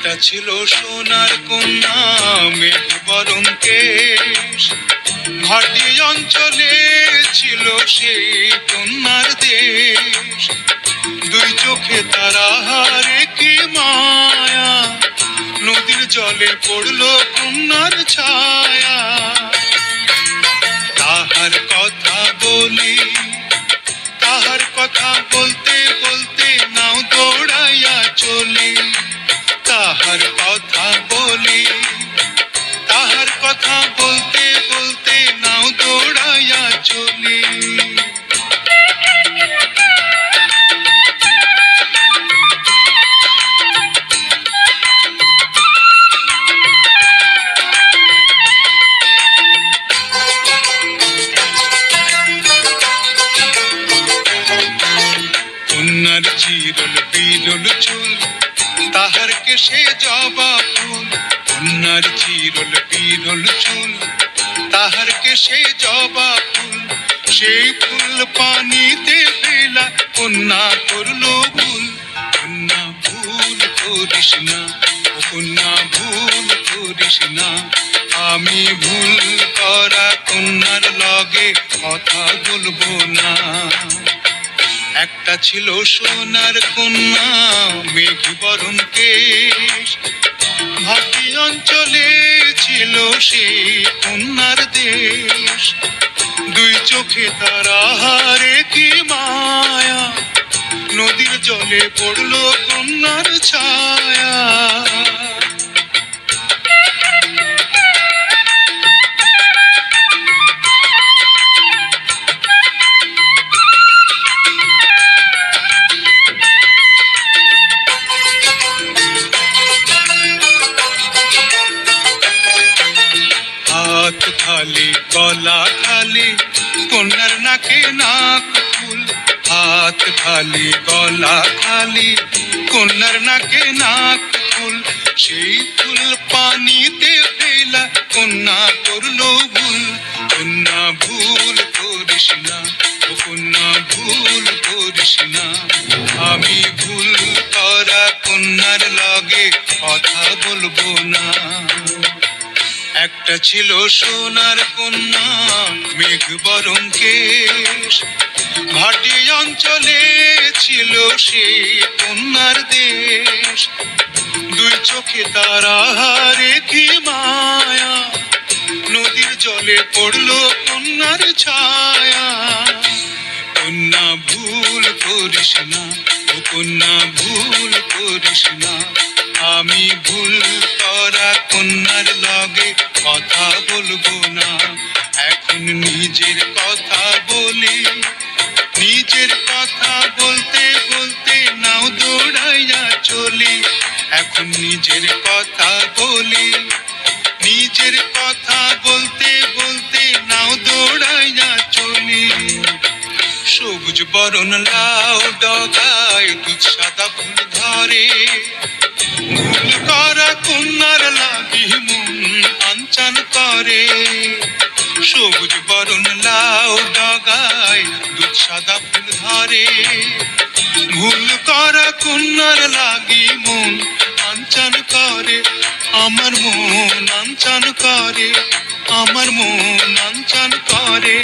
একটা ছিল সোনার কন্যা মেঘ বরণ কেশ, ঘাটি অঞ্চলে ছিল সেই কন্যার দেশ। দুই চোখে তারাহারে কি মায়া, নদীর জলে পড়লো কন্যার ছায়া। তাহার কথা বলি, তাহার কথা বলতে বলতে নাও দৌড়াইয়া চলি। তাহার কথা বলি, তাহার কথা বলতে বলতে নাও দৌড়াইয়া চলি। কন্যার চিরল বিরল চুল, তাহার কেশে জবা ফুল। কন্যার চিরল বিরল চুল, তাহার কেশে জবা ফুল। সেই ফুল পানিতে ফেলা কন্যা করলো ভুল। কন্যা ভুল করিস না, ও কন্যা ভুল করিস না। আমি ভুল করা কন্যার লগে কথা বলবো না। একটা ছিল সোনার কন্যা মেঘ বরণ কেশ, ঘাটি অঞ্চলে ছিল সেই কন্যার দেশ। দুই চোখে তারাহারে কি মায়া, নদীর জলে পড়লো কন্যার ছায়া। হাত খালি গলা খালি কন্যার নাকে নাক ফুল। হাত খালি গলা খালি কন্যার নাকে নাক ফুল। সেই ফুল পানিতে ফেলা কন্যা করলো ভুল। কন্যা ভুল করিস না, ও কন্যা ভুল করিস না। আমি ভুল করা কন্যার লগে কথা বলবো না। একটা ছিল সোনার কন্যা মেঘ বরণ কেশ, ঘাটি অঞ্চলে ছিল সেই কন্যার দেশ। দুই চোখে তারাহারে কি মায়া, নদীর জলে পড়লো কন্যার ছায়া। কন্যা ভুল করিস না, ও কন্যা ভুল করিস না। আমি ভুল করা কন্যার লগে কথা বলবো না। এখন নিজের কথা বলি, নিজের কথা বলতে বলতে নাও দৌড়াইয়া চলি। এখন নিজের কথা বলি, নিজের কথা বলতে বলতে নাও দৌড়াইয়া চলি। সবুজ বরণ লাউ ডগায় দুধ সাদা ফুল ধরে, ভুল করা কন্যার লাগি মন আনচান করে। সবুজ বরণ লাউ ডগায় দুধ সাদা ফুল ধরে, ভুল করা কন্যার লাগি মন আনচান করে। আমার মন আনচান করে, আমার মন আনচান করে।